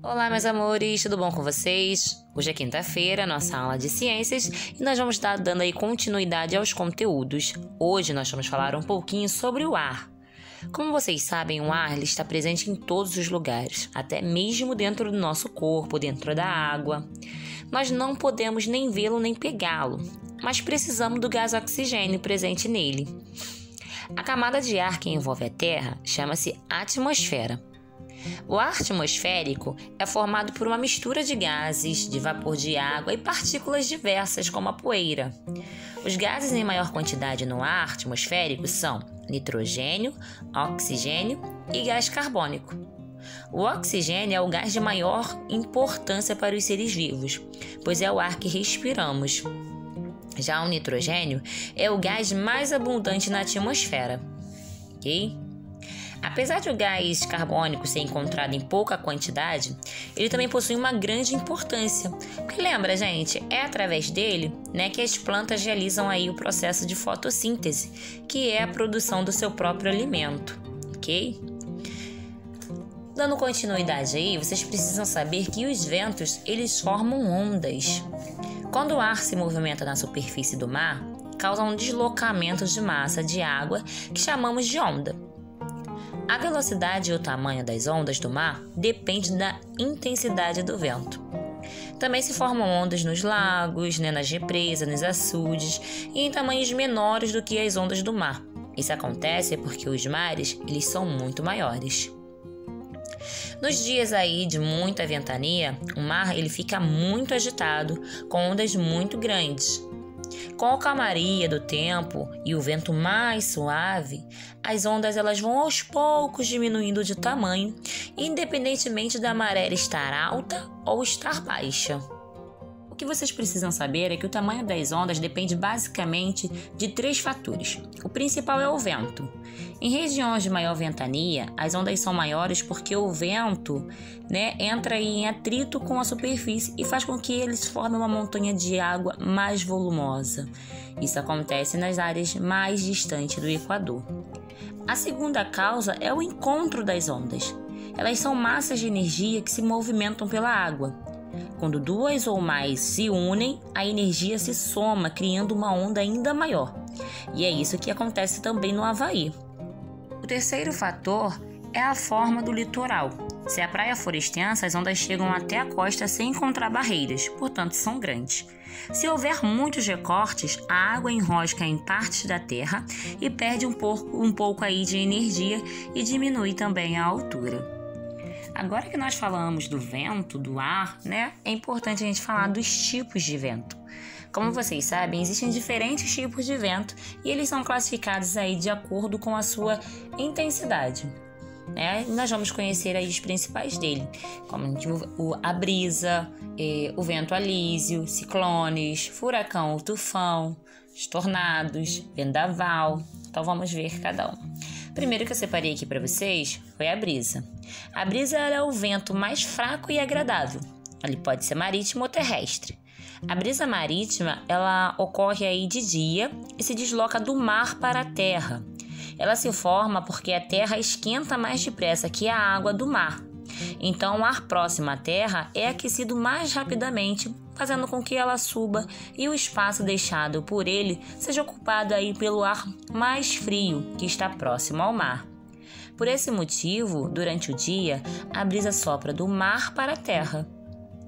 Olá, meus amores, tudo bom com vocês? Hoje é quinta-feira, nossa aula de ciências, e nós vamos estar dando aí continuidade aos conteúdos. Hoje nós vamos falar um pouquinho sobre o ar. Como vocês sabem, o ar ele está presente em todos os lugares, até mesmo dentro do nosso corpo, dentro da água. Nós não podemos nem vê-lo nem pegá-lo, mas precisamos do gás oxigênio presente nele. A camada de ar que envolve a Terra chama-se atmosfera. O ar atmosférico é formado por uma mistura de gases, de vapor de água e partículas diversas, como a poeira. Os gases em maior quantidade no ar atmosférico são nitrogênio, oxigênio e gás carbônico. O oxigênio é o gás de maior importância para os seres vivos, pois é o ar que respiramos. Já o nitrogênio é o gás mais abundante na atmosfera. Ok? Apesar de o gás carbônico ser encontrado em pouca quantidade, ele também possui uma grande importância. Porque lembra, gente, é através dele, que as plantas realizam aí o processo de fotossíntese, que é a produção do seu próprio alimento, ok? Dando continuidade aí, vocês precisam saber que os ventos, eles formam ondas. Quando o ar se movimenta na superfície do mar, causa um deslocamento de massa de água que chamamos de onda. A velocidade e o tamanho das ondas do mar depende da intensidade do vento. Também se formam ondas nos lagos, nas represas, nos açudes e em tamanhos menores do que as ondas do mar. Isso acontece porque os mares eles são muito maiores. Nos dias aí de muita ventania, o mar ele fica muito agitado, com ondas muito grandes. Com a calmaria do tempo e o vento mais suave, as ondas elas vão aos poucos diminuindo de tamanho, independentemente da maré estar alta ou estar baixa. O que vocês precisam saber é que o tamanho das ondas depende basicamente de 3 fatores. O principal é o vento. Em regiões de maior ventania, as ondas são maiores porque o vento entra em atrito com a superfície e faz com que eles formem uma montanha de água mais volumosa. Isso acontece nas áreas mais distantes do Equador. A segunda causa é o encontro das ondas. Elas são massas de energia que se movimentam pela água. Quando 2 ou mais se unem, a energia se soma, criando uma onda ainda maior. E é isso que acontece também no Havaí. O terceiro fator é a forma do litoral. Se a praia for extensa, as ondas chegam até a costa sem encontrar barreiras, portanto são grandes. Se houver muitos recortes, a água enrosca em partes da terra e perde um pouco aí de energia e diminui também a altura. Agora que nós falamos do vento, do ar, é importante a gente falar dos tipos de vento. Como vocês sabem, existem diferentes tipos de vento e eles são classificados aí de acordo com a sua intensidade. Nós vamos conhecer aí os principais dele, como a brisa, o vento alísio, ciclones, furacão, tufão, os tornados, vendaval. Então vamos ver cada um. Primeiro que eu separei aqui para vocês foi a brisa. A brisa é o vento mais fraco e agradável. Ele pode ser marítimo ou terrestre. A brisa marítima, ela ocorre aí de dia e se desloca do mar para a terra. Ela se forma porque a terra esquenta mais depressa que a água do mar. Então, o ar próximo à terra é aquecido mais rapidamente, fazendo com que ela suba e o espaço deixado por ele seja ocupado aí pelo ar mais frio que está próximo ao mar. Por esse motivo, durante o dia, a brisa sopra do mar para a terra.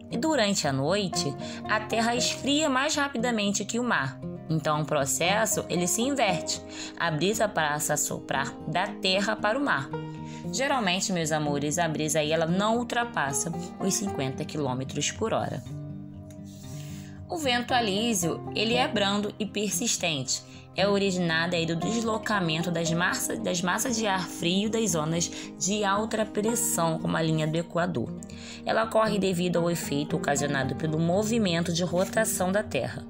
E durante a noite, a terra esfria mais rapidamente que o mar. Então, o processo ele se inverte. A brisa passa a soprar da terra para o mar. Geralmente, meus amores, a brisa aí ela não ultrapassa os 50 km por hora. O vento alísio, ele é brando e persistente. É originado aí do deslocamento das massas de ar frio das zonas de alta pressão, como a linha do Equador. Ela ocorre devido ao efeito ocasionado pelo movimento de rotação da Terra.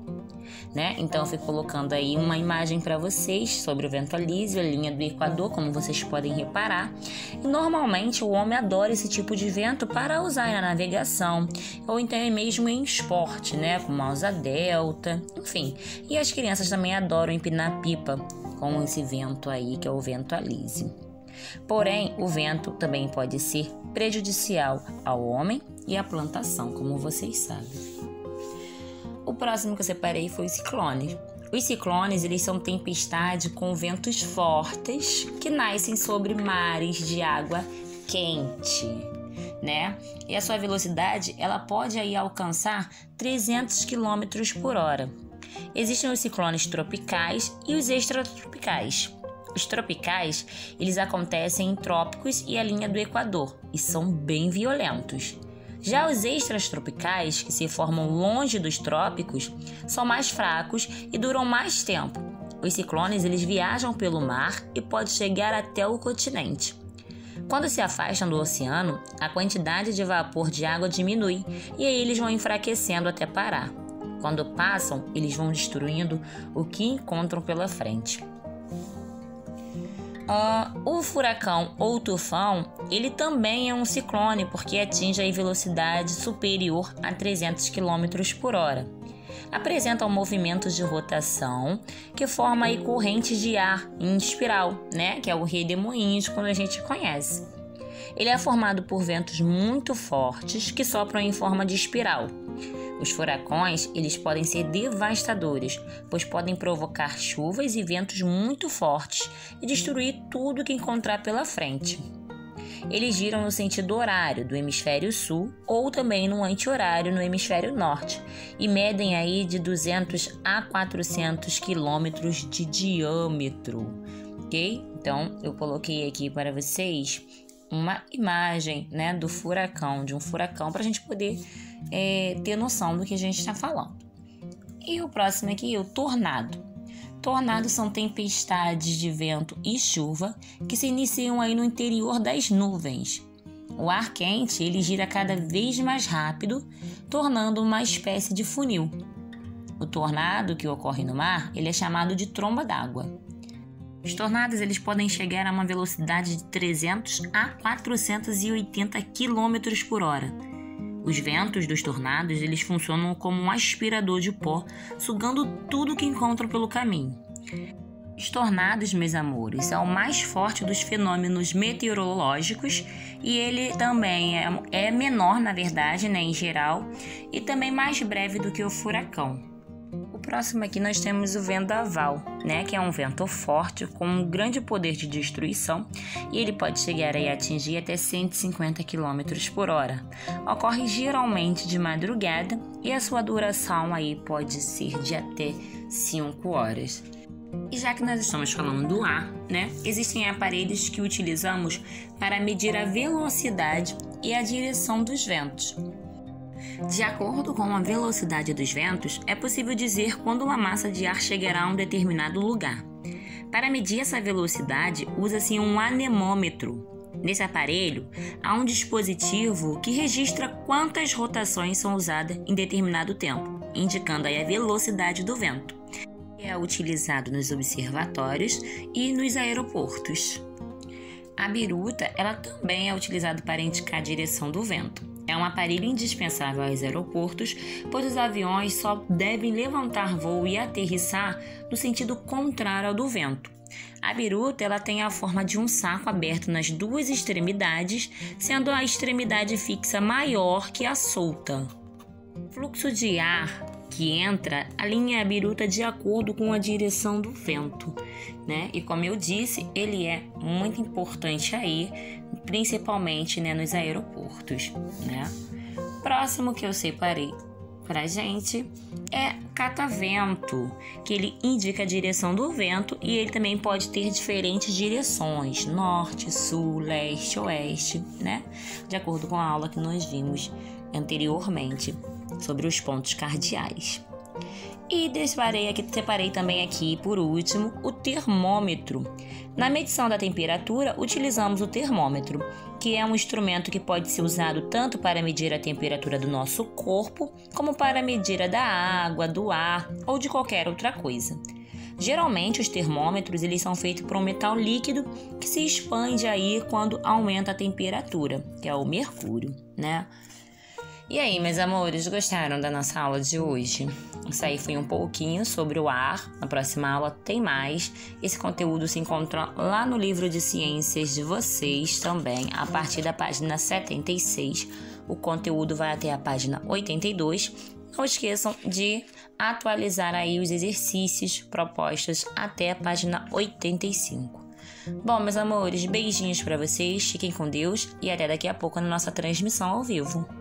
Então eu fui colocando aí uma imagem para vocês sobre o vento alísio, a linha do Equador, como vocês podem reparar. E normalmente o homem adora esse tipo de vento para usar na navegação ou então mesmo em esporte, como a asa delta, enfim. E as crianças também adoram empinar pipa com esse vento aí, que é o vento alísio. Porém, o vento também pode ser prejudicial ao homem e a plantação, como vocês sabem. O próximo que eu separei foi os ciclones. Os ciclones, eles são tempestades com ventos fortes que nascem sobre mares de água quente, né? E a sua velocidade, ela pode aí alcançar 300 km por hora. Existem os ciclones tropicais e os extratropicais. Os tropicais, eles acontecem em trópicos e a linha do Equador e são bem violentos. Já os extratropicais, que se formam longe dos trópicos, são mais fracos e duram mais tempo. Os ciclones, eles viajam pelo mar e podem chegar até o continente. Quando se afastam do oceano, a quantidade de vapor de água diminui e aí eles vão enfraquecendo até parar. Quando passam, eles vão destruindo o que encontram pela frente. O furacão ou tufão, ele também é um ciclone porque atinge a velocidade superior a 300 km por hora. Apresenta movimentos de rotação que formam aí correntes de ar em espiral, né? Que é o redemoinhos quando a gente conhece. Ele é formado por ventos muito fortes que sopram em forma de espiral. Os furacões, eles podem ser devastadores, pois podem provocar chuvas e ventos muito fortes e destruir tudo que encontrar pela frente. Eles giram no sentido horário do hemisfério sul ou também no anti-horário no hemisfério norte e medem aí de 200 a 400 quilômetros de diâmetro, ok? Então, eu coloquei aqui para vocês uma imagem, né, de um furacão, para a gente poder ter noção do que a gente está falando. E o próximo aqui é o tornado. Tornados são tempestades de vento e chuva que se iniciam aí no interior das nuvens. O ar quente, ele gira cada vez mais rápido, tornando uma espécie de funil. O tornado que ocorre no mar, ele é chamado de tromba d'água. Os tornados, eles podem chegar a uma velocidade de 300 a 480 km por hora. Os ventos dos tornados, eles funcionam como um aspirador de pó, sugando tudo que encontram pelo caminho. Os tornados, meus amores, é o mais forte dos fenômenos meteorológicos e ele também é menor, na verdade, né, em geral, e também mais breve do que o furacão. O próximo aqui nós temos o vendaval, né, que é um vento forte com um grande poder de destruição e ele pode chegar a atingir até 150 km por hora. Ocorre geralmente de madrugada e a sua duração aí pode ser de até 5 horas. E já que nós estamos falando do ar, né, existem aparelhos que utilizamos para medir a velocidade e a direção dos ventos. De acordo com a velocidade dos ventos, é possível dizer quando uma massa de ar chegará a um determinado lugar. Para medir essa velocidade, usa-se um anemômetro. Nesse aparelho, há um dispositivo que registra quantas rotações são usadas em determinado tempo, indicando aí a velocidade do vento. É utilizado nos observatórios e nos aeroportos. A biruta, ela também é utilizada para indicar a direção do vento. É um aparelho indispensável aos aeroportos, pois os aviões só devem levantar voo e aterrissar no sentido contrário ao do vento. A biruta, ela tem a forma de um saco aberto nas duas extremidades, sendo a extremidade fixa maior que a solta. O fluxo de ar que entra alinha a biruta de acordo com a direção do vento, né? E como eu disse, ele é muito importante aí, principalmente, né, nos aeroportos, né? Próximo que eu separei pra gente é catavento, que ele indica a direção do vento e ele também pode ter diferentes direções, norte, sul, leste, oeste, né? De acordo com a aula que nós vimos anteriormente sobre os pontos cardeais. E separei também aqui, por último, o termômetro. Na medição da temperatura, utilizamos o termômetro, que é um instrumento que pode ser usado tanto para medir a temperatura do nosso corpo, como para medir a da água, do ar ou de qualquer outra coisa. Geralmente, os termômetros eles são feitos por um metal líquido que se expande aí quando aumenta a temperatura, que é o mercúrio, né? E aí, meus amores, gostaram da nossa aula de hoje? Isso aí foi um pouquinho sobre o ar. Na próxima aula tem mais. Esse conteúdo se encontra lá no livro de ciências de vocês também, a partir da página 76. O conteúdo vai até a página 82. Não esqueçam de atualizar aí os exercícios propostos até a página 85. Bom, meus amores, beijinhos para vocês, fiquem com Deus e até daqui a pouco na nossa transmissão ao vivo.